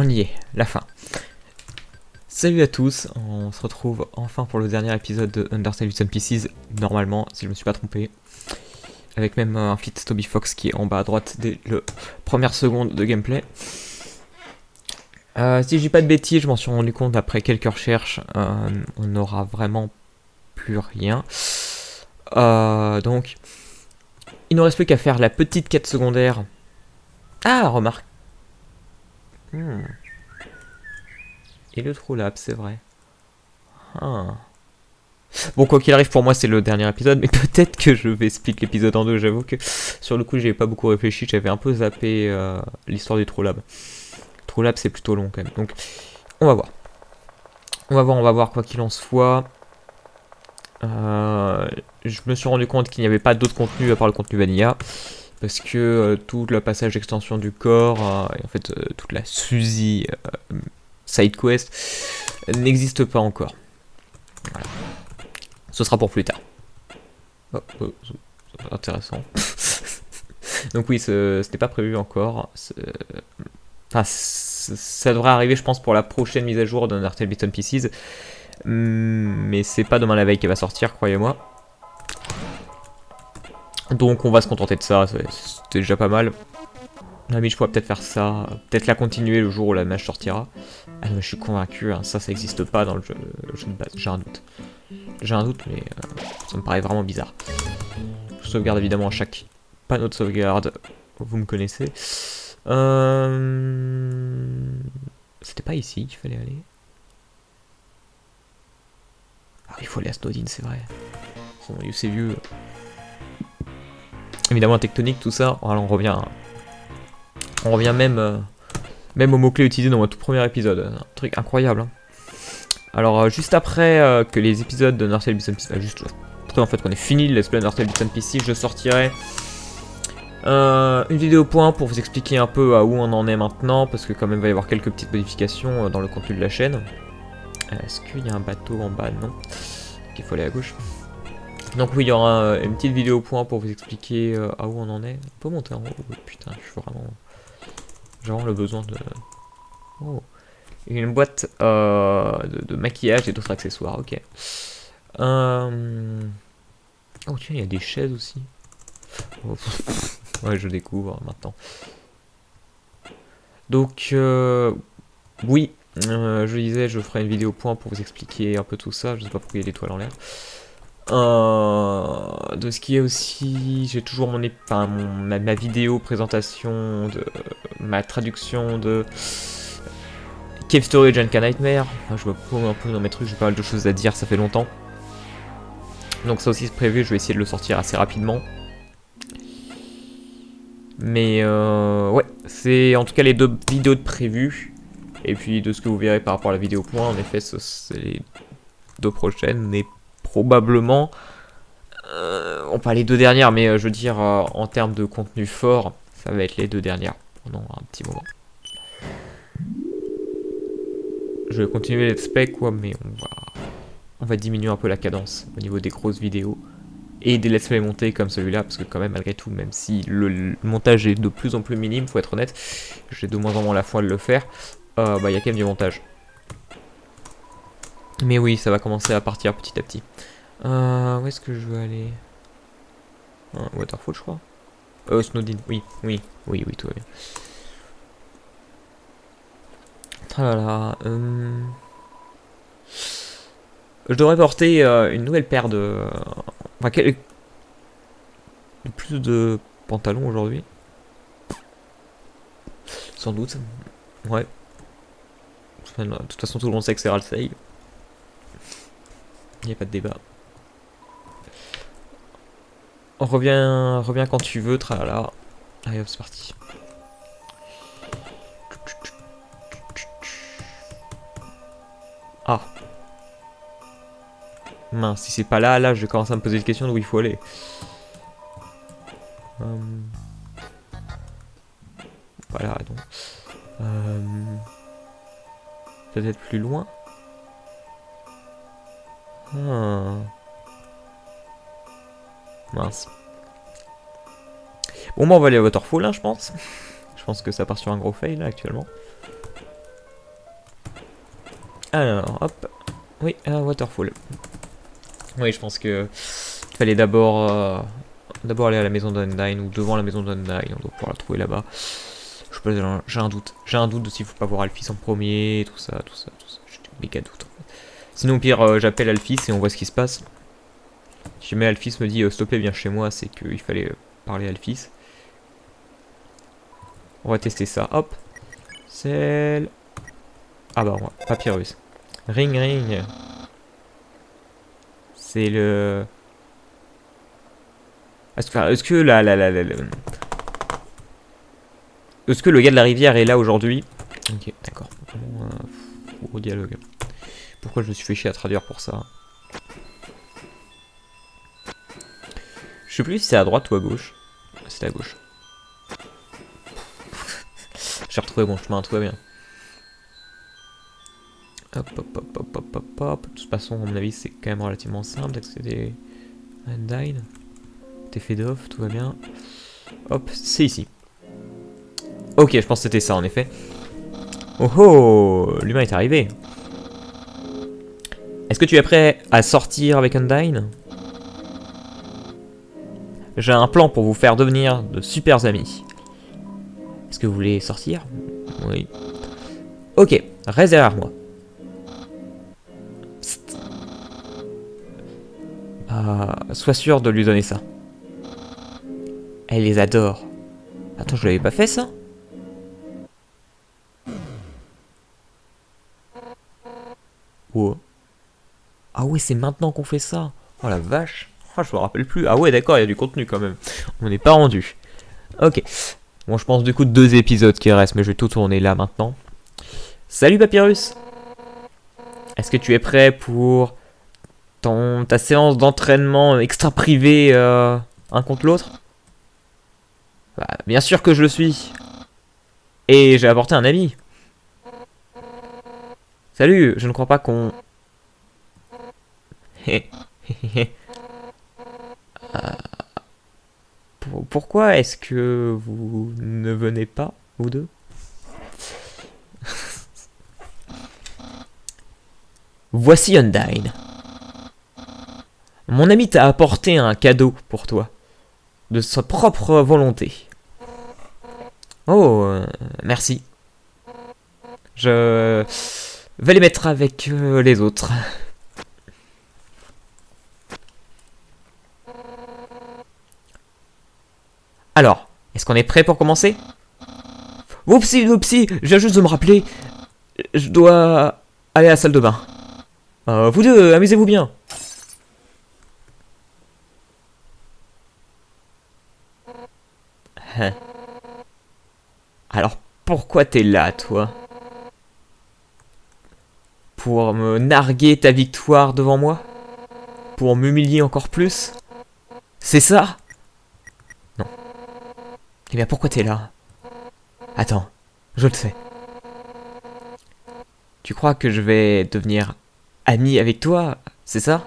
On y est, la fin. Salut à tous, on se retrouve enfin pour le dernier épisode de Undertale Some Pieces, normalement, si je me suis pas trompé. Avec même un feat Toby Fox qui est en bas à droite dès la première seconde de gameplay. Si je dis pas de bêtises, je m'en suis rendu compte après quelques recherches, on n'aura vraiment plus rien. Donc, il ne reste plus qu'à faire la petite quête secondaire. Ah, remarque. Et le True Lab, c'est vrai. Ah. Bon, quoi qu'il arrive, pour moi, c'est le dernier épisode, mais peut-être que je vais split l'épisode en deux. J'avoue que sur le coup, j'avais pas beaucoup réfléchi, j'avais un peu zappé l'histoire du True Lab. True Lab, c'est plutôt long quand même. Donc, on va voir. On va voir quoi qu'il en soit. Je me suis rendu compte qu'il n'y avait pas d'autre contenu à part le contenu Vanilla. Parce que tout le passage d'extension du corps, et en fait, toute la Suzy side quest n'existe pas encore. Voilà. Ce sera pour plus tard. Oh, c'est intéressant. Donc oui, c'était pas prévu encore. Enfin, ça devrait arriver, je pense, pour la prochaine mise à jour d'Undertale Beaten Pieces. Mais c'est pas demain la veille qu'elle va sortir, croyez-moi. Donc on va se contenter de ça, c'était déjà pas mal. La je pourrais peut-être faire ça, peut-être la continuer le jour où la mage sortira. Ah non, mais je suis convaincu, hein, ça existe pas dans le jeu de base, j'ai un doute. J'ai un doute, mais ça me paraît vraiment bizarre. Je sauvegarde évidemment à chaque panneau de sauvegarde, vous me connaissez. C'était pas ici qu'il fallait aller. Ah, il faut aller à Snowdin, c'est vrai. C'est vieux. Évidemment, tectonique, tout ça. Alors, on revient même, même aux mots-clés utilisés dans mon tout premier épisode. Un truc incroyable. Hein. Alors, juste après que les épisodes de Undertale Beaten Pieces, juste après en fait qu'on ait fini le let's play Undertale Beaten Pieces, je sortirai une vidéo point pour vous expliquer un peu à où on en est maintenant, parce que quand même il va y avoir quelques petites modifications dans le contenu de la chaîne. Est-ce qu'il y a un bateau en bas? Non. Il faut aller à gauche. Donc oui, il y aura une petite vidéo point pour vous expliquer à où on en est. On peut monter en haut. Oh, putain, j'ai vraiment le besoin de... Oh. Une boîte de maquillage et d'autres accessoires, ok. Oh tiens, il y a des chaises aussi. Oh, ouais, je découvre maintenant. Donc, oui, je disais, je ferai une vidéo point pour vous expliquer un peu tout ça. Je sais pas pourquoi il y a l'étoile en l'air. De ce qui est aussi, j'ai toujours ma vidéo présentation de ma traduction de Cave Story et Junka Nightmare. Enfin, je me paume un peu dans mes trucs, j'ai pas mal de choses à dire, ça fait longtemps. Donc ça aussi c'est prévu, je vais essayer de le sortir assez rapidement. Mais ouais, c'est en tout cas les deux vidéos de prévues. Et puis de ce que vous verrez par rapport à la vidéo point, en effet, c'est les deux prochaines, mais probablement... on pas les deux dernières, mais je veux dire, en termes de contenu fort, ça va être les deux dernières pendant un petit moment. Je vais continuer let's play quoi, mais on va diminuer un peu la cadence au niveau des grosses vidéos et des let's play montés comme celui-là, parce que quand même malgré tout, même si le montage est de plus en plus minime, faut être honnête, j'ai de moins en moins la foi de le faire, bah il y a quand même du montage. Mais oui, ça va commencer à partir petit à petit. Où est-ce que je veux aller? Waterfall, je crois. Snowdin, oui, tout va bien. Voilà. Je devrais porter une nouvelle paire de... Enfin, plus de pantalons aujourd'hui. Sans doute. Ouais. De toute façon, tout le monde sait que c'est Ralsei. Il n'y a pas de débat. On revient quand tu veux, tralala. Allez hop, c'est parti. Ah. Mince, si c'est pas là, je vais commencer à me poser des questions d'où il faut aller. Voilà, donc. Peut-être plus loin. Mince. Bon, bah, on va aller à Waterfall, hein, je pense. Je pense que ça part sur un gros fail, là, actuellement. Alors, hop. Oui, un waterfall. Oui, je pense que il fallait d'abord aller à la maison d'Undyne ou devant la maison d'Undyne. On doit pouvoir la trouver là-bas. Je sais pas, j'ai un doute. J'ai un doute de s'il faut pas voir Alphys en premier, tout ça. J'ai des méga doutes. En fait. Sinon, au pire, j'appelle Alphys et on voit ce qui se passe. Si jamais Alphys me dit s'il te plaît, viens chez moi, c'est qu'il fallait parler à Alphys. On va tester ça. Hop. Celle. Ah bah, papyrus. Ring ring. C'est le. Est-ce que est-ce que le gars de la rivière est là aujourd'hui? Ok, d'accord. Au dialogue. Pourquoi je me suis fait chier à traduire pour ça? Je sais plus si c'est à droite ou à gauche. C'est à gauche. J'ai retrouvé mon chemin, tout va bien. Hop, hop, hop, hop, hop, hop, hop. De toute façon, à mon avis, c'est quand même relativement simple d'accéder à Undyne. T'es fait d'off, tout va bien. Hop, c'est ici. Ok, je pense que c'était ça en effet. Oh oh, l'humain est arrivé. Est-ce que tu es prêt à sortir avec Undyne? J'ai un plan pour vous faire devenir de super amis. Est-ce que vous voulez sortir? Oui. Ok, reste derrière moi. Sois sûr de lui donner ça. Elle les adore. Attends, je l'avais pas fait ça? Oh. Ah ouais, c'est maintenant qu'on fait ça. Oh la vache. Oh, je me rappelle plus. Ah ouais, d'accord, il y a du contenu quand même. On n'est pas rendu. Ok. Bon, je pense du coup 2 épisodes qui restent, mais je vais tout tourner là maintenant. Salut Papyrus. Est-ce que tu es prêt pour ta séance d'entraînement extra privé un contre l'autre? Bah, bien sûr que je le suis. Et j'ai apporté un ami. Salut, je ne crois pas qu'on... Pourquoi est-ce que vous ne venez pas, vous deux? Voici Undyne. Mon ami t'a apporté un cadeau pour toi, de sa propre volonté. Oh, merci. Je vais les mettre avec les autres. Alors, est-ce qu'on est prêt pour commencer? Oupsie, oupsie, je viens juste de me rappeler. Je dois aller à la salle de bain. Vous deux, amusez-vous bien. Alors, pourquoi t'es là, toi? Pour me narguer ta victoire devant moi? Pour m'humilier encore plus? C'est ça? Non. Eh bien, pourquoi t'es là? Attends, je le sais. Tu crois que je vais devenir ami avec toi? C'est ça?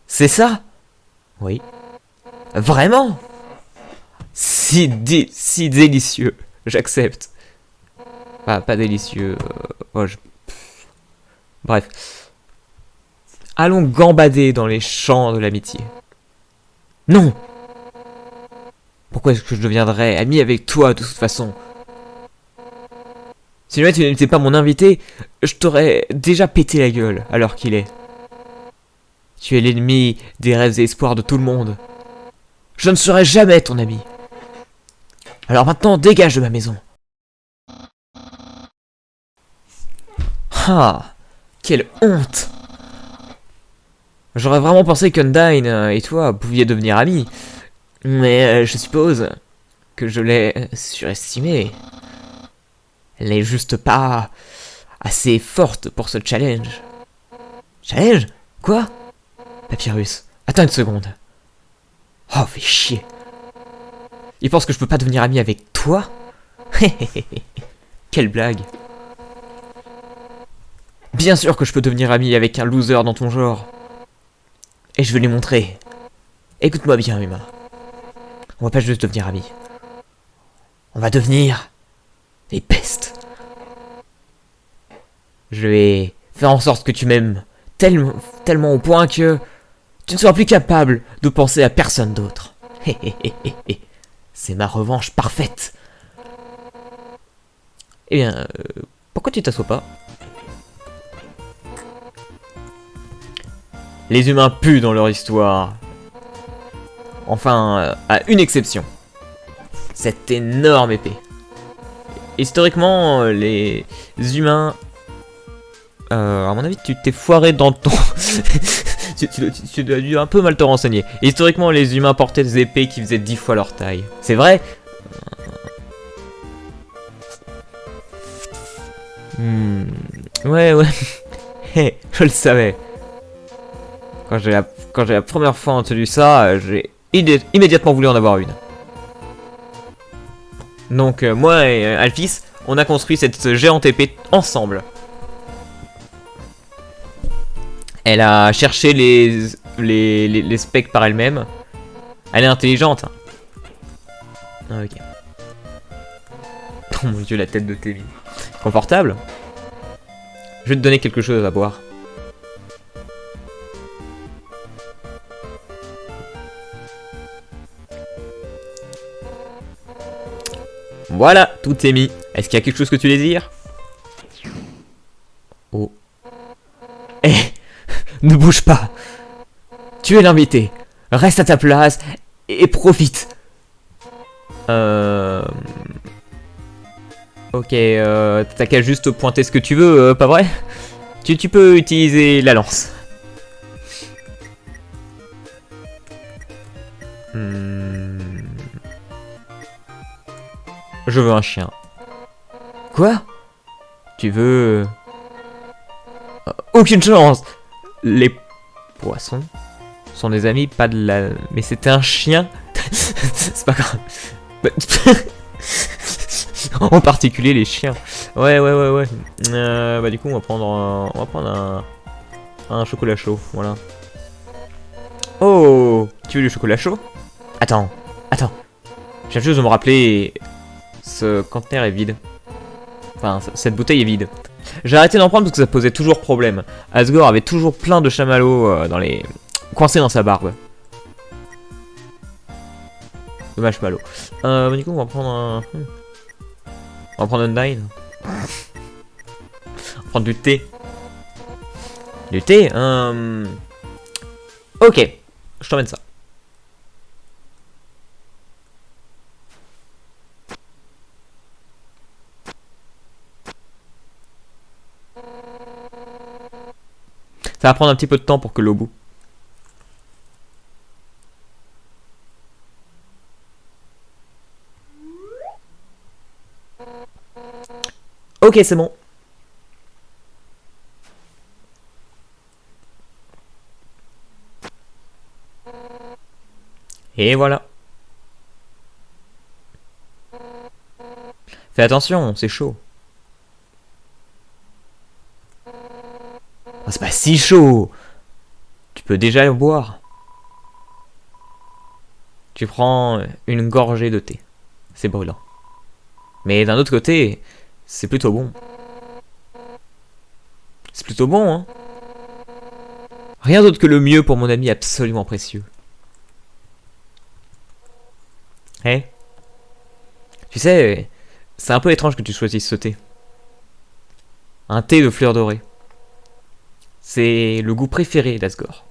C'est ça? Oui. Vraiment? Si délicieux. J'accepte. Pas délicieux. Bref. Allons gambader dans les champs de l'amitié. Non! Pourquoi est-ce que je deviendrais ami avec toi de toute façon? Si jamais tu n'étais pas mon invité, je t'aurais déjà pété la gueule à l'heure qu'il est. Tu es l'ennemi des rêves et espoirs de tout le monde. Je ne serai jamais ton ami. Alors maintenant, dégage de ma maison. Ah, quelle honte! J'aurais vraiment pensé qu'Undyne et toi pouviez devenir amis. Mais je suppose que je l'ai surestimée. Elle n'est juste pas assez forte pour ce challenge. Challenge? Quoi? Papyrus, attends une seconde. Oh, fais chier. Il pense que je peux pas devenir ami avec toi? Quelle blague. Bien sûr que je peux devenir ami avec un loser dans ton genre. Et je vais lui montrer. Écoute-moi bien, Uma. On va pas juste devenir amis. On va devenir des pestes. Je vais Faire en sorte que tu m'aimes tellement au point que tu ne seras plus capable de penser à personne d'autre. C'est ma revanche parfaite. Eh bien, pourquoi tu t'assois pas? Les humains puent dans leur histoire. Enfin, à une exception. Cette énorme épée. Historiquement, les humains... à mon avis, tu t'es foiré dans ton... tu dois dû un peu mal te renseigner. Historiquement, les humains portaient des épées qui faisaient 10 fois leur taille. C'est vrai? Ouais. Hé, je le savais. Quand j'ai la première fois entendu ça, j'ai immédiatement voulu en avoir une. Donc moi et Alphys, on a construit cette géante épée ensemble. Elle a cherché les specs par elle-même. Elle est intelligente. Hein. Ah, ok. Oh mon dieu, la tête de Tévi. Confortable? Je vais te donner quelque chose à boire. Voilà, tout est mis. Est-ce qu'il y a quelque chose que tu désires? Oh. Eh, ne bouge pas. Tu es l'invité. Reste à ta place et profite. Ok, t'as qu'à juste pointer ce que tu veux, pas vrai? Tu peux utiliser la lance. Je veux un chien. Quoi? Tu veux... Aucune chance! Les poissons sont des amis, pas de la... Mais c'était un chien? C'est pas grave. En particulier les chiens. Ouais. Bah du coup on va prendre un chocolat chaud, voilà. Oh, tu veux du chocolat chaud? Attends. Je viens juste de me rappeler, ce conteneur est vide. Enfin, cette bouteille est vide. J'ai arrêté d'en prendre parce que ça posait toujours problème. Asgore avait toujours plein de chamallows coincés dans sa barbe. Dommage pas l'eau. Du coup on va prendre un... On va prendre un dine. On va prendre du thé. Du thé Ok, je t'emmène ça. Ça va prendre un petit peu de temps pour que l'eau bout. Ok, c'est bon. Et voilà. Fais attention, c'est chaud. Oh, c'est pas si chaud. Tu peux déjà le boire. Tu prends une gorgée de thé. C'est brûlant. Mais d'un autre côté, c'est plutôt bon. C'est plutôt bon, hein. Rien d'autre que le mieux pour mon ami absolument précieux. Eh? Tu sais, c'est un peu étrange que tu choisisses ce thé. Un thé de fleurs dorées. C'est le goût préféré d'Asgore.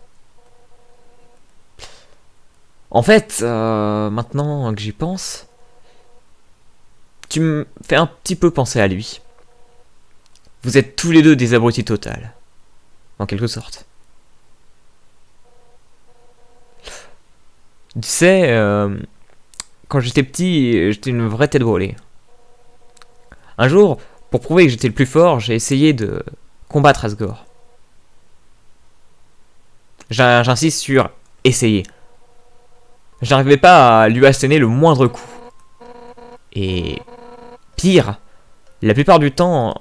En fait, maintenant que j'y pense, tu me fais un petit peu penser à lui. Vous êtes tous les deux des abrutis total. En quelque sorte. Tu sais, quand j'étais petit, j'étais une vraie tête brûlée. Un jour, pour prouver que j'étais le plus fort, j'ai essayé de combattre Asgore. J'insiste sur essayer. Je n'arrivais pas à lui asséner le moindre coup. Et pire, la plupart du temps,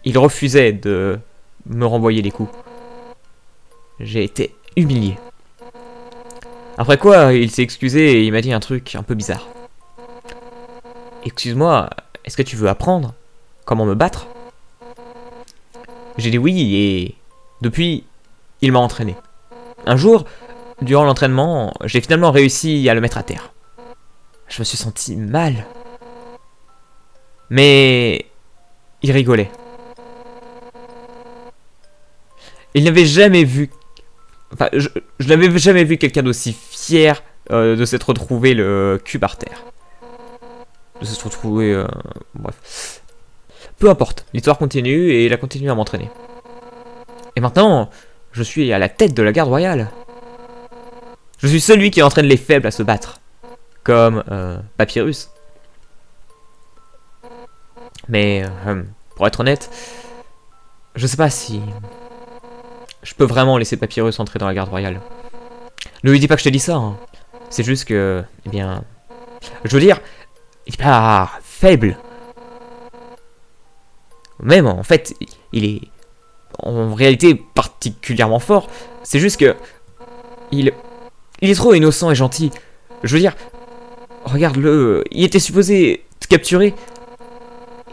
il refusait de me renvoyer les coups. J'ai été humilié. Après quoi, il s'est excusé et il m'a dit un truc un peu bizarre. Excuse-moi, est-ce que tu veux apprendre comment me battre? J'ai dit oui et depuis, il m'a entraîné. Un jour, durant l'entraînement, j'ai finalement réussi à le mettre à terre. Je me suis senti mal. Mais il rigolait. Il n'avait jamais vu... Enfin, je n'avais jamais vu quelqu'un d'aussi fier de s'être retrouvé le cul par terre. De s'être retrouvé... bref. Peu importe, l'histoire continue et il a continué à m'entraîner. Et maintenant, je suis à la tête de la garde royale. Je suis celui qui entraîne les faibles à se battre. Comme Papyrus. Mais, pour être honnête, je sais pas si... je peux vraiment laisser Papyrus entrer dans la garde royale. Ne lui dis pas que je t'ai dit ça. Hein. C'est juste que... eh bien... je veux dire, il est pas faible. Même, en fait, il est... en réalité particulièrement fort. C'est juste que... il est trop innocent et gentil. Je veux dire... regarde-le, il était supposé te capturer.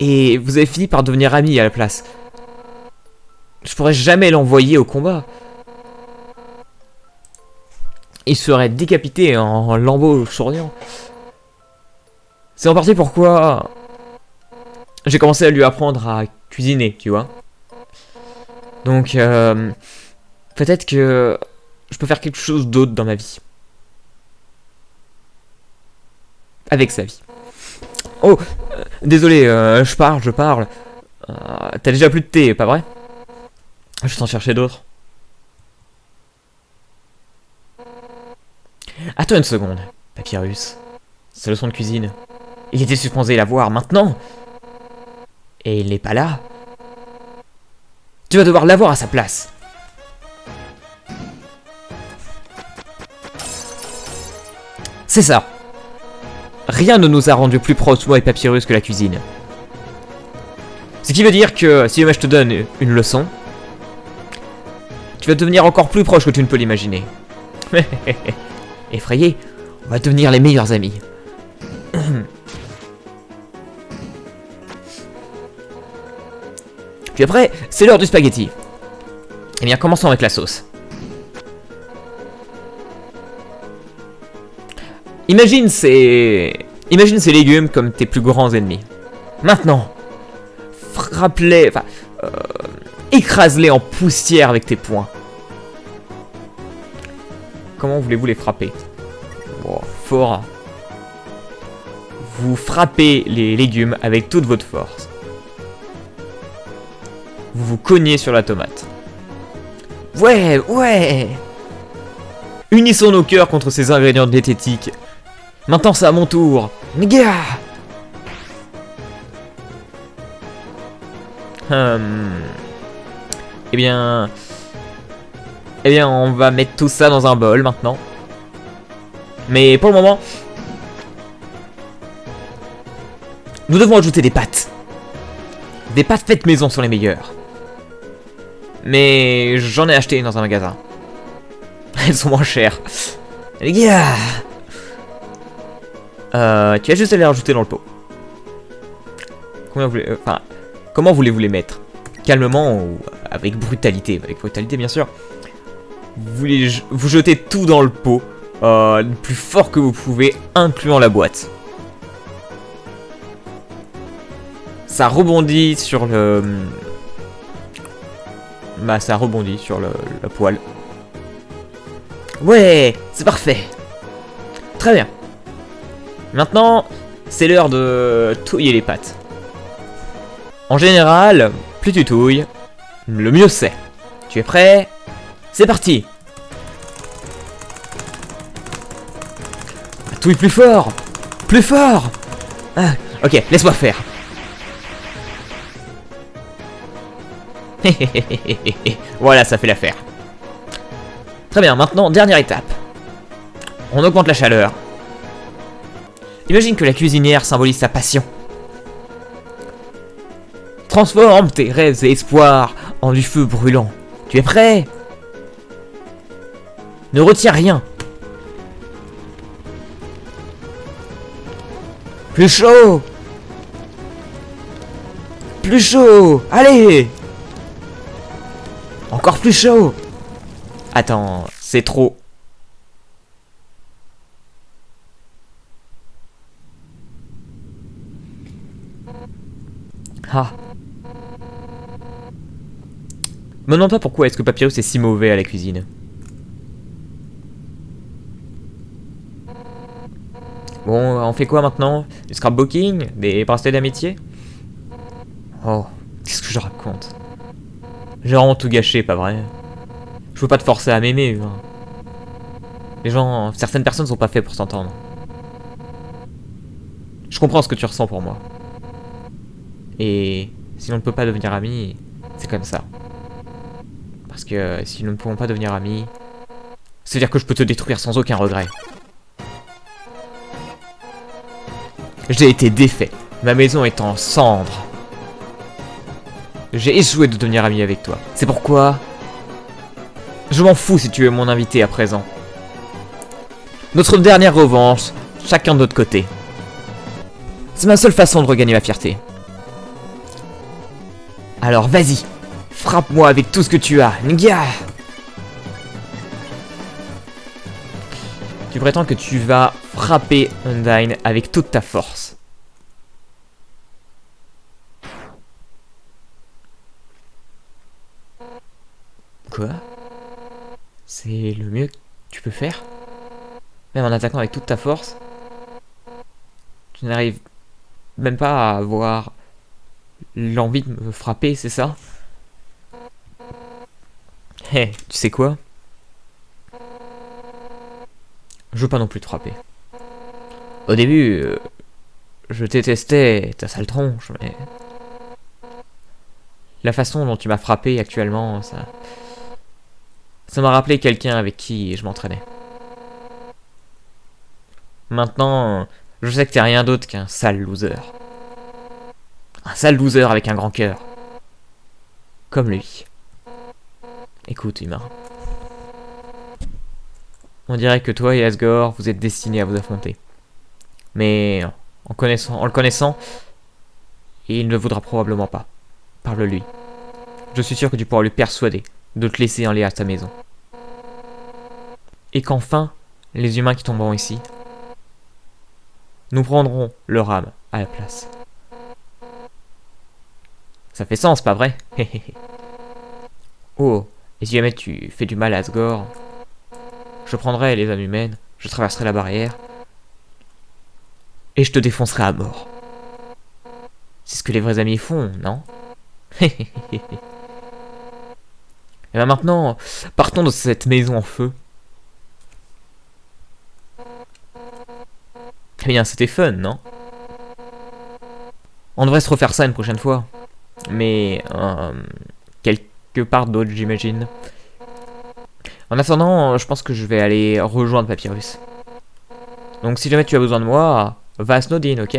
Et vous avez fini par devenir amis à la place. Je pourrais jamais l'envoyer au combat. Il serait décapité en lambeaux souriants. C'est en partie pourquoi j'ai commencé à lui apprendre à cuisiner, tu vois. Donc, peut-être que je peux faire quelque chose d'autre dans ma vie. Avec sa vie. Oh, désolé, je parle. T'as déjà plus de thé, pas vrai? Je vais t'en chercher d'autres. Attends une seconde, Papyrus. Sa leçon de cuisine. Il était supposé la voir maintenant. Et il n'est pas là. Tu vas devoir l'avoir à sa place. C'est ça. Rien ne nous a rendu plus proches, moi et Papyrus, que la cuisine. Ce qui veut dire que si jamais je te donne une leçon, tu vas devenir encore plus proche que tu ne peux l'imaginer. Effrayé, on va devenir les meilleurs amis. Puis après, c'est l'heure du spaghetti. Eh bien, commençons avec la sauce. Imagine ces légumes comme tes plus grands ennemis. Maintenant, frappe-les, enfin, écrase-les en poussière avec tes poings. Comment voulez-vous les frapper? Oh, fort. Vous frappez les légumes avec toute votre force. Vous vous cognez sur la tomate. Ouais. Unissons nos cœurs contre ces ingrédients diététiques. Maintenant, c'est à mon tour. Gah. Eh bien, on va mettre tout ça dans un bol maintenant. Mais pour le moment, nous devons ajouter des pâtes. Des pâtes faites maison sont les meilleures. Mais j'en ai acheté dans un magasin. Elles sont moins chères. Les gars, tu vas juste les rajouter dans le pot. Comment voulez-vous les mettre? Calmement ou avec brutalité? Avec brutalité, bien sûr. Vous jetez tout dans le pot, le plus fort que vous pouvez, incluant la boîte. Ça rebondit sur le... ça rebondit sur la poêle. Ouais, c'est parfait. Très bien. Maintenant, c'est l'heure de touiller les pâtes. En général, plus tu touilles, le mieux c'est. Tu es prêt? C'est parti. Touille plus fort. Plus fort. Ah, ok, laisse-moi faire. Voilà, ça fait l'affaire. Très bien, maintenant, dernière étape. On augmente la chaleur. Imagine que la cuisinière symbolise sa passion. Transforme tes rêves et espoirs en du feu brûlant. Tu es prêt? Ne retiens rien. Plus chaud. Plus chaud. Allez. Encore plus chaud. Attends, c'est trop. Ah. Me demande pas pourquoi est-ce que Papyrus est si mauvais à la cuisine. Bon, on fait quoi maintenant? Du scrapbooking? Des bracelets d'amitié? Oh, qu'est-ce que je raconte? J'ai vraiment tout gâché, pas vrai? Je veux pas te forcer à m'aimer. Hein. Les gens, certaines personnes sont pas faites pour s'entendre. Je comprends ce que tu ressens pour moi. Et si l'on ne peut pas devenir amis, c'est comme ça. Parce que si nous ne pouvons pas devenir amis, c'est-à-dire que je peux te détruire sans aucun regret. J'ai été défait. Ma maison est en cendres. J'ai échoué de devenir ami avec toi. C'est pourquoi... Je m'en fous si tu es mon invité à présent. Notre dernière revanche, chacun de notre côté. C'est ma seule façon de regagner ma fierté. Alors vas-y, frappe-moi avec tout ce que tu as. Nga! Tu prétends que tu vas frapper Undyne avec toute ta force. Quoi? C'est le mieux que tu peux faire? Même en attaquant avec toute ta force? Tu n'arrives même pas à avoir l'envie de me frapper, c'est ça? Hé, hey, tu sais quoi? Je veux pas non plus te frapper. Au début, je détestais ta sale tronche, mais... La façon dont tu m'as frappé actuellement, ça m'a rappelé quelqu'un avec qui je m'entraînais. Maintenant, je sais que t'es rien d'autre qu'un sale loser. Un sale loser avec un grand cœur. Comme lui. Écoute, humain. On dirait que toi et Asgore, vous êtes destinés à vous affronter. Mais en le connaissant, il ne le voudra probablement pas. Parle-lui. Je suis sûr que tu pourras lui persuader de te laisser aller à ta maison. Et qu'enfin, les humains qui tomberont ici, nous prendrons leur âme à la place. Ça fait sens, pas vrai? Oh, et si jamais tu fais du mal à Asgore, je prendrai les âmes humaines, je traverserai la barrière, et je te défoncerai à mort. C'est ce que les vrais amis font, non? Et bien maintenant, partons de cette maison en feu. Eh bien, c'était fun, non? On devrait se refaire ça une prochaine fois. Mais, quelque part d'autre, j'imagine. En attendant, je pense que je vais aller rejoindre Papyrus. Donc, si jamais tu as besoin de moi, va à Snowdin, ok?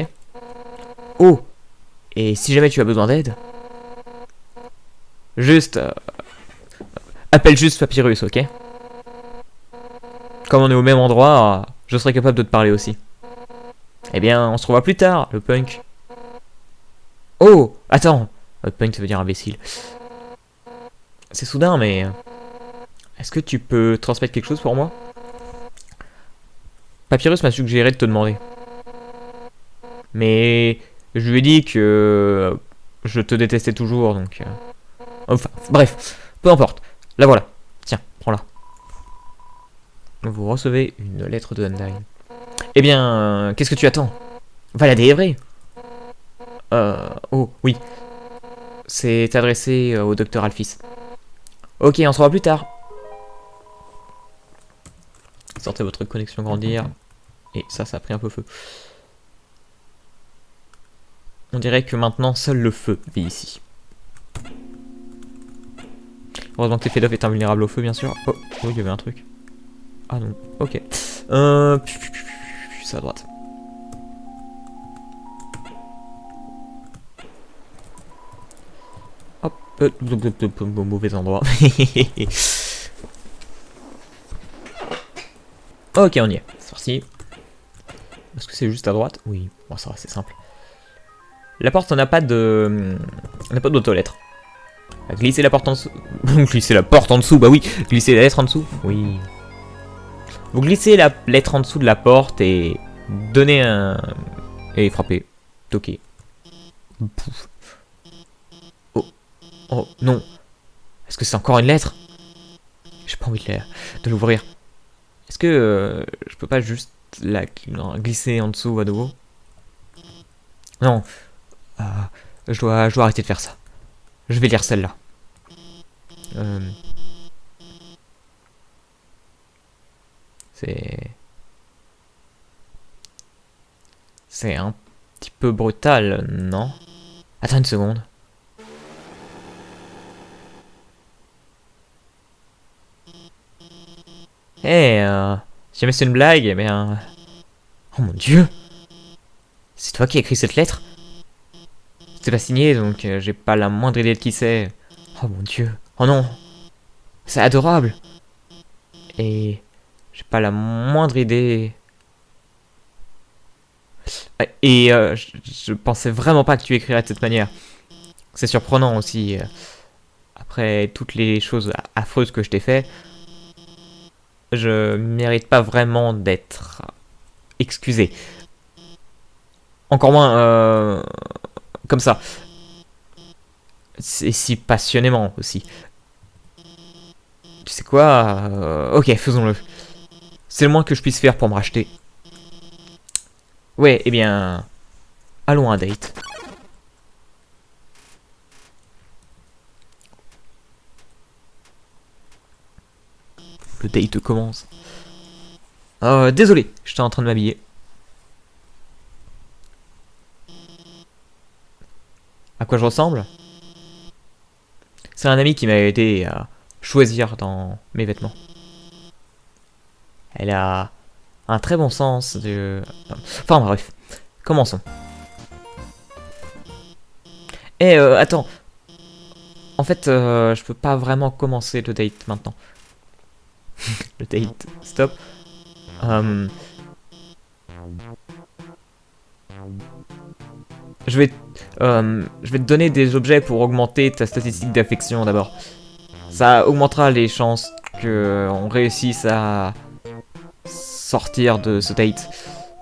Oh! Et si jamais tu as besoin d'aide, juste... appelle juste Papyrus, ok? Comme on est au même endroit, je serai capable de te parler aussi. Eh bien, on se revoit plus tard, le punk. Oh! Attends! Punk, ça veut dire imbécile. C'est soudain, mais... Est-ce que tu peux transmettre quelque chose pour moi? Papyrus m'a suggéré de te demander. Mais... Je lui ai dit que... Je te détestais toujours, donc... Enfin, bref. Peu importe. La voilà. Tiens, prends-la. Vous recevez une lettre de Undyne. Eh bien, qu'est-ce que tu attends? Va la délivrer. Oh, oui. C'est adressé au docteur Alphys. Ok, on se revoit plus tard. Sortez votre connexion grandir. Et ça a pris un peu feu. On dirait que maintenant, seul le feu vit ici. Heureusement que l'effet d'off est invulnérable au feu, bien sûr. Oh, il y avait un truc. Ah non, ok. C'est à droite. Hop, mauvais endroit. Ok, on y est. C'est parti. Est-ce que c'est juste à droite? Oui, bon, ça va, c'est simple. La porte n'a pas de... n'a pas d'autolettre. Glisser la porte en dessous. Glisser la porte en dessous, bah oui. Glisser la lettre en dessous. Oui. Vous glissez la lettre en dessous de la porte et donnez un... Et frappez. Toquez. Pouf. Oh. Oh, non. Est-ce que c'est encore une lettre? J'ai pas envie de l'ouvrir. Est-ce que je peux pas juste la glisser en dessous à nouveau? Non. Je dois arrêter de faire ça. Je vais lire celle-là. C'est un petit peu brutal, non? Attends une seconde. Si jamais c'est une blague, eh bien... Oh mon dieu! C'est toi qui as écrit cette lettre? C'est pas signé, donc j'ai pas la moindre idée de qui c'est. Oh mon dieu. Oh non! C'est adorable! Et... j'ai pas la moindre idée... Et je pensais vraiment pas que tu écrirais de cette manière. C'est surprenant aussi. Après toutes les choses affreuses que je t'ai fait, je mérite pas vraiment d'être excusé. Encore moins comme ça. C'est si passionnément aussi. Tu sais quoi? Ok, faisons-le. C'est le moins que je puisse faire pour me racheter. Ouais, eh bien... allons à un date. Le date commence. Désolé, j'étais en train de m'habiller. À quoi je ressemble? C'est un ami qui m'a aidé à choisir dans mes vêtements. Elle a un très bon sens de... Enfin bref, commençons. Attends. En fait, je peux pas vraiment commencer le date maintenant. Le date, stop. Je vais te donner des objets pour augmenter ta statistique d'affection d'abord. Ça augmentera les chances qu'on réussisse à sortir de ce date.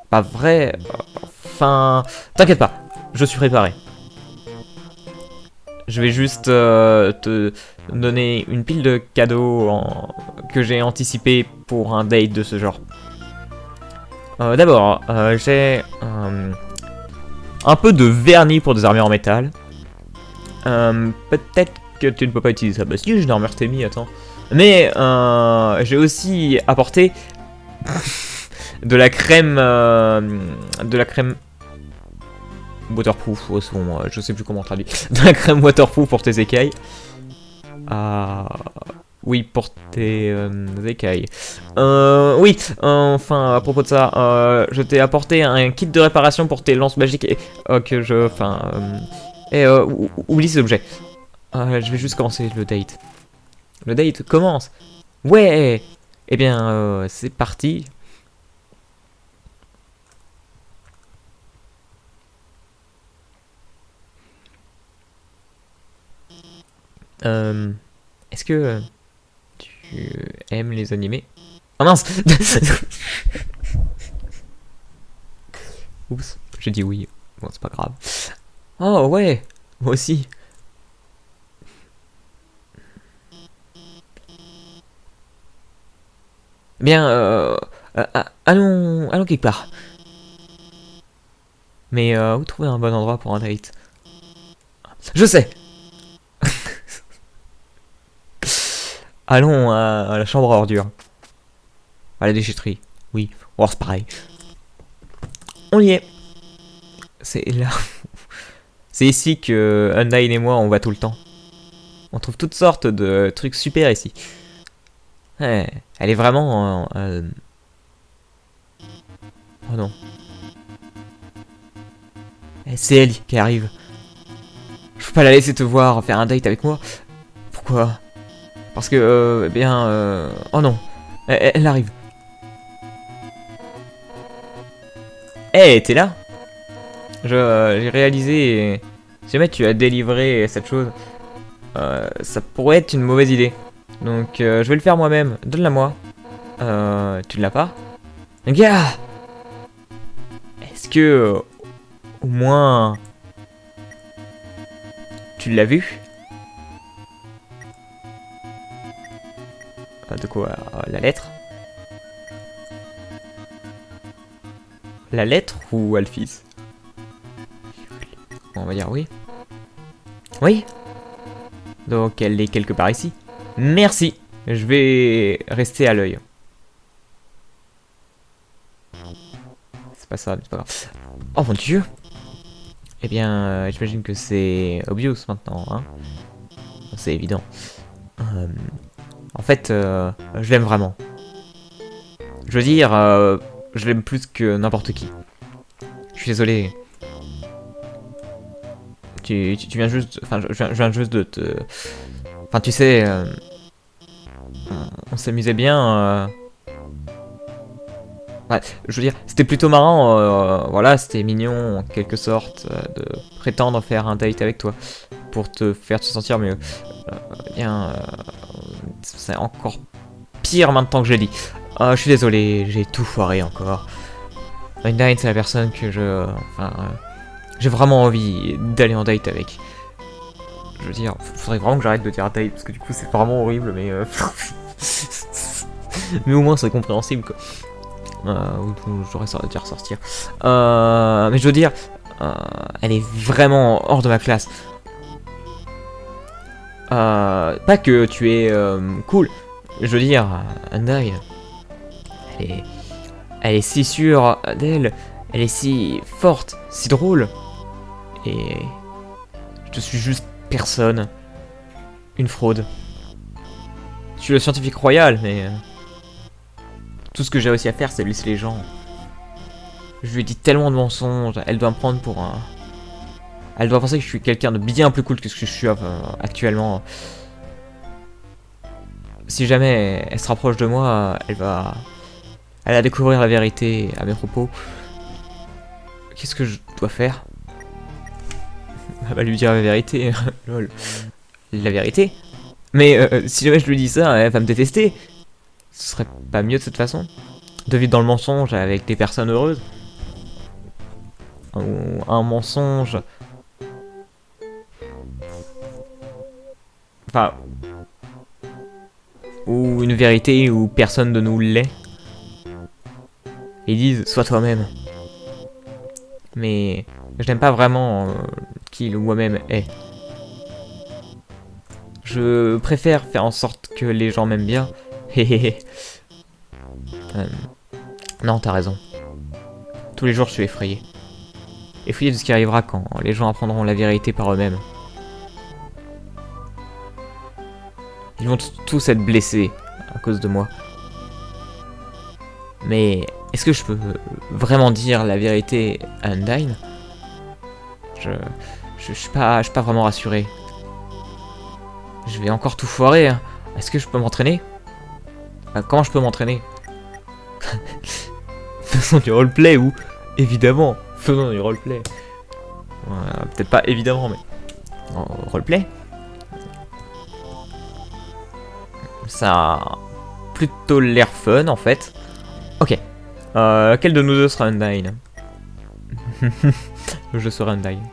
Pas vrai? Enfin... T'inquiète pas, je suis préparé. Je vais juste te donner une pile de cadeaux que j'ai anticipé pour un date de ce genre. D'abord, j'ai un peu de vernis pour des armures en métal. Peut-être que tu ne peux pas utiliser ça. Bah si, j'ai une armure Temi, attends. Mais j'ai aussi apporté de la crème... waterproof, ouais, c'est bon, je sais plus comment traduire. De la crème waterproof pour tes écailles. Oui, pour tes écailles. Oui, enfin, à propos de ça, je t'ai apporté un kit de réparation pour tes lances magiques et que je... Enfin... oublie ces objets. Je vais juste commencer le date. Le date commence. Ouais. Eh bien, c'est parti. Est-ce que tu aimes les animés? Oh mince. Oups, j'ai dit oui. Bon, c'est pas grave. Oh ouais, moi aussi. Eh bien, allons quelque part. Mais où trouver un bon endroit pour un date? Je sais. Allons à la chambre à ordures. À la déchetterie. Oui, oh, c'est pareil. On y est. C'est là. C'est ici que Undyne et moi on va tout le temps. On trouve toutes sortes de trucs super ici. Ouais, elle est vraiment... Oh non. C'est elle qui arrive. Je peux pas la laisser te voir faire un date avec moi. Pourquoi? Parce que, eh bien... Oh non. Elle arrive. Eh, t'es là? J'ai réalisé... Si jamais tu as délivré cette chose... ça pourrait être une mauvaise idée. Donc je vais le faire moi-même. Donne-la moi. Tu ne l'as pas? Gars! Est-ce que au moins tu l'as vu? De quoi? La lettre? La lettre ou Alphys? On va dire oui. Oui? Donc elle est quelque part ici. Merci. Je vais rester à l'œil. C'est pas ça, mais c'est pas grave. Oh mon dieu. Eh bien, j'imagine que c'est obvious maintenant, hein. C'est évident. En fait, je l'aime vraiment. Je veux dire, je l'aime plus que n'importe qui. Je suis désolé. Tu viens juste... Enfin, je viens juste de te... Enfin, tu sais... on s'amusait bien... Ouais, je veux dire, c'était plutôt marrant, voilà, c'était mignon en quelque sorte de prétendre faire un date avec toi pour te faire te sentir mieux. C'est encore pire maintenant que je l'ai dit. Je suis désolé, j'ai tout foiré encore. Undyne, c'est la personne que je... Enfin, j'ai vraiment envie d'aller en date avec. Je veux dire, faudrait vraiment que j'arrête de dire date parce que du coup c'est vraiment horrible, mais... mais au moins c'est compréhensible quoi. J'aurais dû ressortir. Mais je veux dire, elle est vraiment hors de ma classe. Pas que tu es cool. Je veux dire, Undyne, elle est si sûre d'elle. Elle est si forte, si drôle. Et je suis juste personne. Une fraude. Je suis le scientifique royal, mais... tout ce que j'ai réussi à faire, c'est laisser les gens. Je lui ai dit tellement de mensonges. Elle doit me prendre pour un... Elle doit penser que je suis quelqu'un de bien plus cool que ce que je suis actuellement. Si jamais elle se rapproche de moi, elle va découvrir la vérité à mes propos. Qu'est-ce que je dois faire? Elle va lui dire la vérité. Lol. La vérité? Mais si jamais je lui dis ça, elle va me détester. Ce serait pas mieux de cette façon? De vivre dans le mensonge avec des personnes heureuses? Ou un mensonge... Enfin... Ou une vérité où personne de nous l'est. Ils disent, sois toi-même. Mais... je n'aime pas vraiment qui le moi-même est. Je préfère faire en sorte que les gens m'aiment bien. Non, t'as raison. Tous les jours, je suis effrayé. Effrayé de ce qui arrivera quand les gens apprendront la vérité par eux-mêmes. Ils vont tous être blessés à cause de moi. Mais est-ce que je peux vraiment dire la vérité à Undyne? Je suis pas vraiment rassuré. Je vais encore tout foirer. Hein. Est-ce que je peux m'entraîner? Comment je peux m'entraîner? Faisons du roleplay ou... Évidemment, faisons du roleplay. Peut-être pas évidemment, mais... roleplay? Ça a plutôt l'air fun en fait. Ok. Quel de nous deux sera Undyne? Je serai Undyne.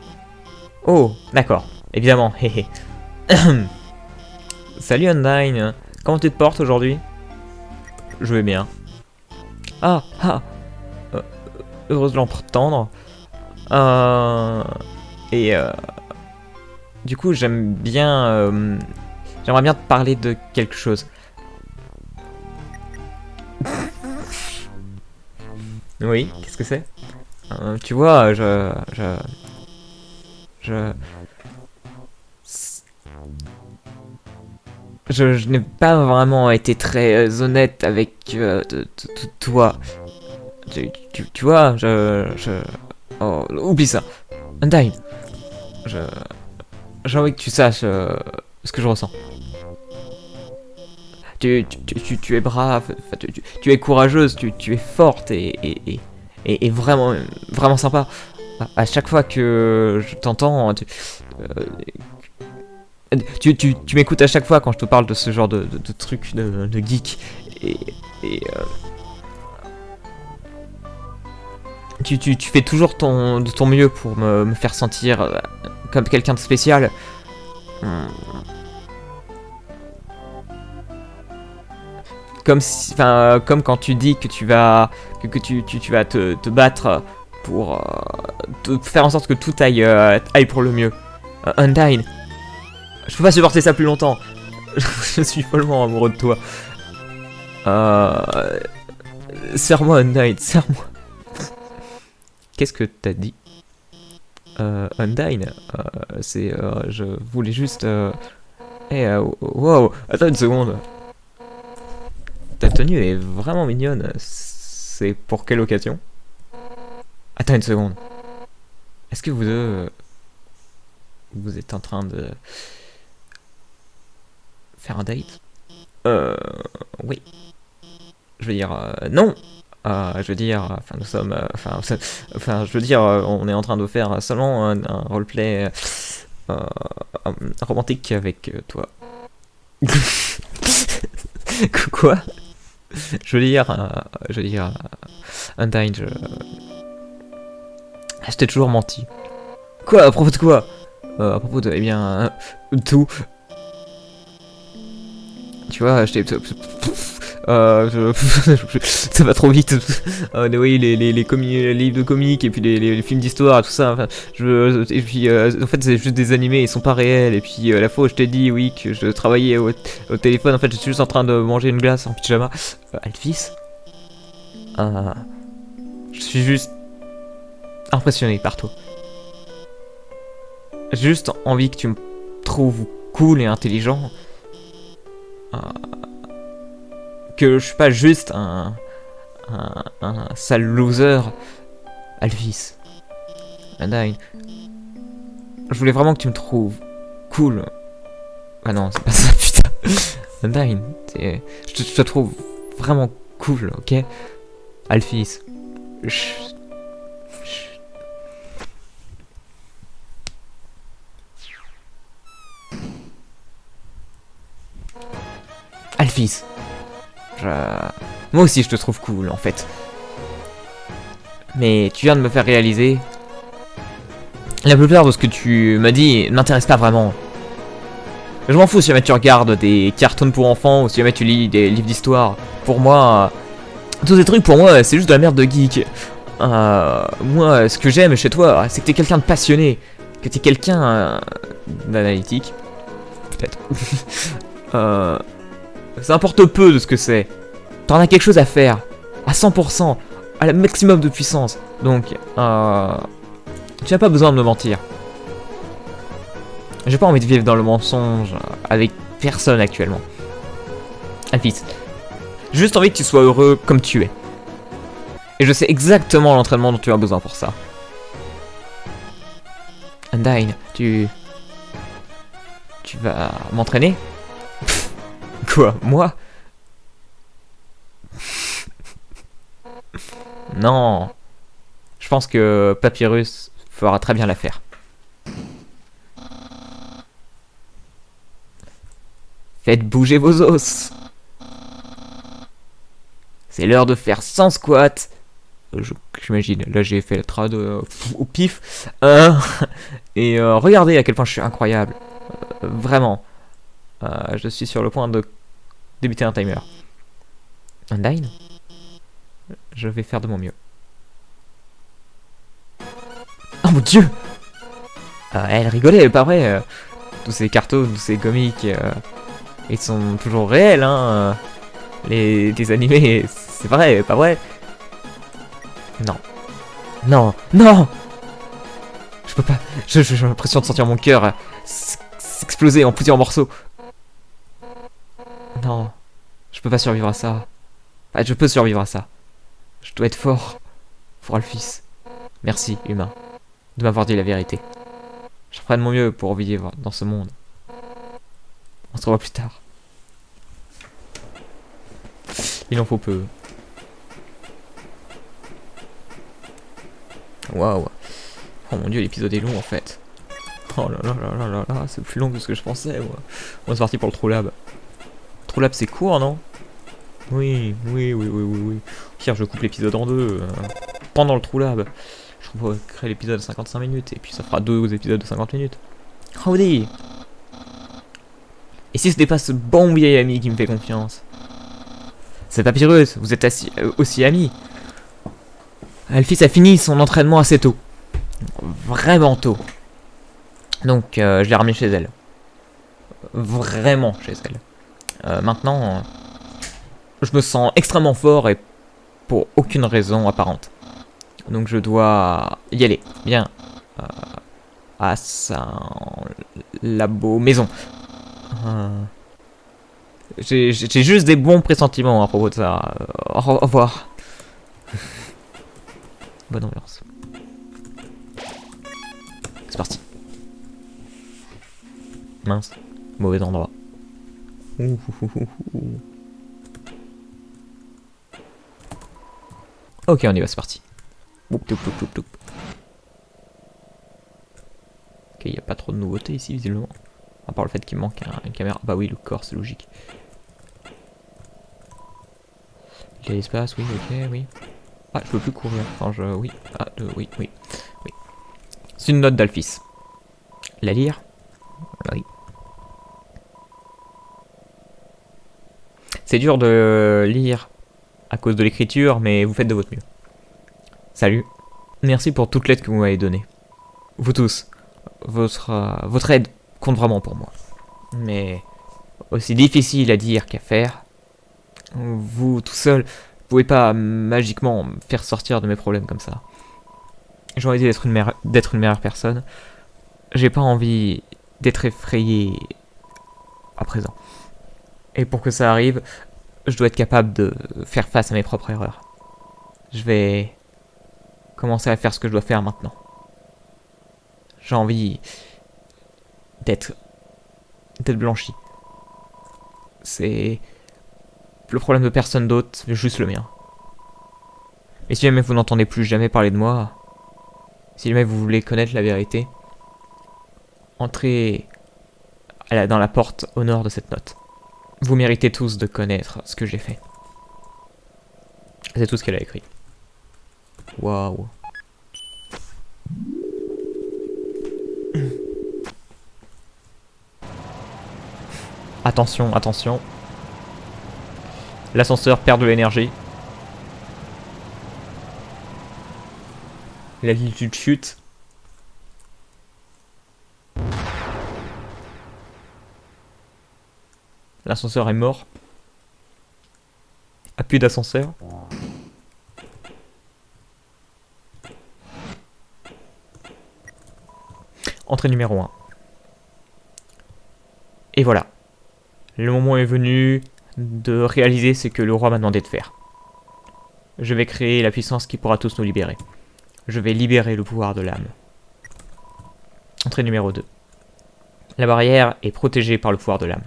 Oh, d'accord. Évidemment, héhé. Salut Undyne. Comment tu te portes aujourd'hui? Je vais bien. Heureuse de l'entendre. Du coup, j'aime bien... j'aimerais bien te parler de quelque chose. Oui, qu'est-ce que c'est? Tu vois, je n'ai pas vraiment été très honnête avec toi. Tu vois, oh, oublie ça. Undyne. J'ai envie que tu saches ce que je ressens. Tu es brave, tu es courageuse, tu es forte et vraiment, vraiment sympa. À chaque fois que je t'entends, Tu m'écoutes à chaque fois quand je te parle de ce genre de truc de geek. Et, et tu fais toujours de ton mieux pour me faire sentir comme quelqu'un de spécial. Comme quand tu dis que tu vas tu vas te battre pour faire en sorte que tout aille pour le mieux. Undyne, je peux pas supporter ça plus longtemps. Je suis follement amoureux de toi. Serre-moi Undyne, serre-moi. Qu'est-ce que t'as dit? Undyne, je voulais juste... wow, attends une seconde. Ta tenue est vraiment mignonne. C'est pour quelle occasion? Attends une seconde. Est-ce que vous deux... Vous êtes en train de... faire un date? Oui. Je veux dire... non. Je veux dire... Enfin, nous sommes... je veux dire... on est en train de faire seulement un roleplay... romantique avec toi. Quoi? Je veux dire, Undyne, je t'ai toujours menti. Quoi? À propos de quoi? À propos de, eh bien, tout. Tu vois, je t'ai... ça va trop vite. Oui, les livres de comics et puis les films d'histoire, tout ça. Enfin, et puis, en fait, c'est juste des animés, ils sont pas réels. Et puis, la fois où je t'ai dit, oui, que je travaillais au téléphone, en fait, j'étais juste en train de manger une glace en pyjama. Alphys, je suis juste impressionné par toi. J'ai juste envie que tu me trouves cool et intelligent. Que je suis pas juste un sale loser. Alphys, Undyne, je voulais vraiment que tu me trouves cool. Ah non, c'est pas ça, putain. Undyne, je te trouve vraiment cool, ok? Alphys, Alphys, moi aussi je te trouve cool en fait. Mais tu viens de me faire réaliser... La plupart de ce que tu m'as dit m'intéresse pas vraiment. Je m'en fous si jamais tu regardes des cartoons pour enfants ou si jamais tu lis des livres d'histoire. Pour moi, tous ces trucs pour moi c'est juste de la merde de geek. Moi ce que j'aime chez toi c'est que t'es quelqu'un de passionné. Que t'es quelqu'un d'analytique. Peut-être. Ça importe peu de ce que c'est. T'en as quelque chose à faire. À 100%. À la maximum de puissance. Donc, tu n'as pas besoin de me mentir. J'ai pas envie de vivre dans le mensonge avec personne actuellement. Alphys, j'ai juste envie que tu sois heureux comme tu es. Et je sais exactement l'entraînement dont tu as besoin pour ça. Undyne, tu vas m'entraîner? Quoi, moi? Non. Je pense que Papyrus fera très bien l'affaire. Faites bouger vos os. C'est l'heure de faire 100 squats. J'imagine, là j'ai fait le trad au pif. Et regardez à quel point je suis incroyable. Vraiment. Je suis sur le point de débuter un timer. Undyne, je vais faire de mon mieux. Oh mon dieu! Elle rigolait, pas vrai? Tous ces cartoons, tous ces comics, ils sont toujours réels, hein? Les animés, c'est vrai, pas vrai? Non. Non, non! Je peux pas. J'ai l'impression de sentir mon cœur s'exploser en plusieurs morceaux. Non. Je peux pas survivre à ça. Enfin, je peux survivre à ça. Je dois être fort. Pour Alphys. Merci, humain, de m'avoir dit la vérité. Je ferai de mon mieux pour vivre dans ce monde. On se revoit plus tard. Il en faut peu. Waouh. Oh mon dieu, l'épisode est long en fait. Oh là là là là là là, c'est plus long que ce que je pensais, moi. On est parti pour le True Lab. True Lab, c'est court, non? Oui, oui, oui, oui, oui, oui. Pire, je coupe l'épisode en deux. Pendant le True Lab. Je pourrais créer l'épisode de 55 minutes, et puis ça fera 2 épisodes de 50 minutes. Howdy! Et si ce n'est pas ce bon vieil ami qui me fait confiance? C'est Papyrus, vous êtes aussi amis. Alphys a fini son entraînement assez tôt. Vraiment tôt. Donc je l'ai remis chez elle. Vraiment chez elle. Maintenant, je me sens extrêmement fort et pour aucune raison apparente. Donc je dois y aller. Bien. À sa labo maison. J'ai juste des bons pressentiments à propos de ça. Au revoir. Bonne ambiance. C'est parti. Mince. Mauvais endroit. Ok, on y va, c'est parti. Ok, il n'y a pas trop de nouveautés ici, visiblement. À part le fait qu'il manque une caméra. Bah oui, le corps, c'est logique. Il y a l'espace, oui, ok, oui. Ah, je peux plus courir. Enfin, oui. Ah, oui, oui. Oui. C'est une note d'Alphys. La lire? Oui. C'est dur de lire à cause de l'écriture, mais vous faites de votre mieux. Salut. Merci pour toute l'aide que vous m'avez donnée. Vous tous. Votre aide compte vraiment pour moi. Mais aussi difficile à dire qu'à faire. Vous, tout seul, pouvez pas magiquement me faire sortir de mes problèmes comme ça. J'ai envie d'être une meilleure personne. J'ai pas envie d'être effrayé à présent. Et pour que ça arrive, je dois être capable de faire face à mes propres erreurs. Je vais commencer à faire ce que je dois faire maintenant. J'ai envie d'être blanchi. C'est le problème de personne d'autre, juste le mien. Et si jamais vous n'entendez plus jamais parler de moi, si jamais vous voulez connaître la vérité, entrez dans la porte au nord de cette note. Vous méritez tous de connaître ce que j'ai fait. C'est tout ce qu'elle a écrit. Waouh. Attention, attention. L'ascenseur perd de l'énergie. L'altitude chute. L'ascenseur est mort. A plus d'ascenseur. Entrée numéro 1. Et voilà. Le moment est venu de réaliser ce que le roi m'a demandé de faire. Je vais créer la puissance qui pourra tous nous libérer. Je vais libérer le pouvoir de l'âme. Entrée numéro 2. La barrière est protégée par le pouvoir de l'âme.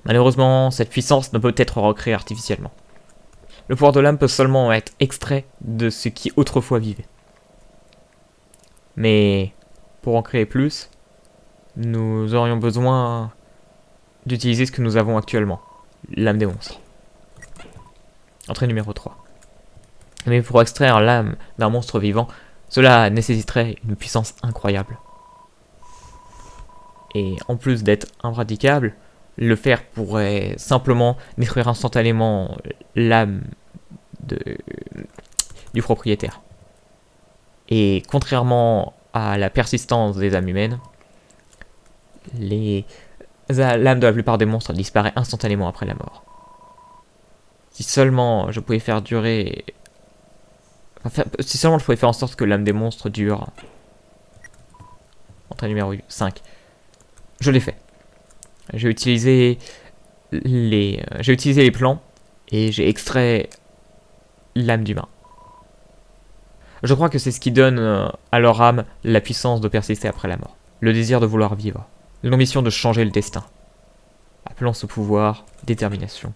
Malheureusement, cette puissance ne peut être recréée artificiellement. Le pouvoir de l'âme peut seulement être extrait de ce qui autrefois vivait. Mais pour en créer plus, nous aurions besoin d'utiliser ce que nous avons actuellement, l'âme des monstres. Entrée numéro 3. Mais pour extraire l'âme d'un monstre vivant, cela nécessiterait une puissance incroyable. Et en plus d'être impraticable, le faire pourrait simplement détruire instantanément l'âme du propriétaire. Et contrairement à la persistance des âmes humaines, l'âme de la plupart des monstres disparaît instantanément après la mort. Si seulement je pouvais faire durer... si seulement je pouvais faire en sorte que l'âme des monstres dure... Entrée numéro 5. Je l'ai fait. J'ai utilisé les plans et j'ai extrait l'âme d'humain. Je crois que c'est ce qui donne à leur âme la puissance de persister après la mort. Le désir de vouloir vivre. L'ambition de changer le destin. Appelons ce pouvoir détermination.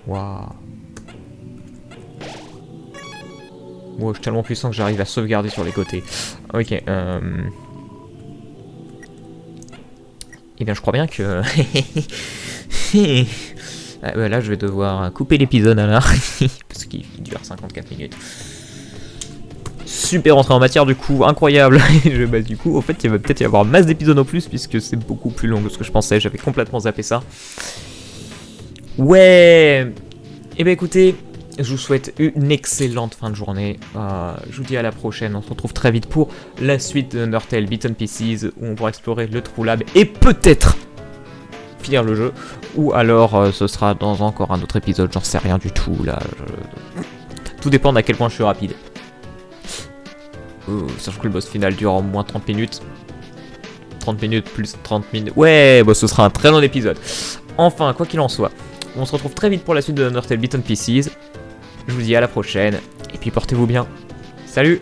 Waouh. Moi, je suis tellement puissant que j'arrive à sauvegarder sur les côtés. Ok, Eh bien, je crois bien que... Ah, bah là, je vais devoir couper l'épisode alors, parce qu'il dure 54 minutes. Super entrée en matière du coup, incroyable. Du coup, au fait, il va peut-être y avoir masse d'épisodes en plus, puisque c'est beaucoup plus long que ce que je pensais. J'avais complètement zappé ça. Ouais. Eh bien, écoutez, je vous souhaite une excellente fin de journée. Je vous dis à la prochaine. On se retrouve très vite pour la suite de Undertale Bits and Pieces, où on pourra explorer le True Lab et peut-être finir le jeu, ou alors ce sera dans encore un autre épisode, j'en sais rien du tout là. Tout dépend d'à quel point je suis rapide. Sachant que le boss final dure au moins 30 minutes. 30 minutes plus 30 minutes. Ouais, bah ce sera un très long épisode. Enfin, quoi qu'il en soit, on se retrouve très vite pour la suite de Undertale Bits and Pieces. Je vous dis à la prochaine, et puis portez-vous bien. Salut!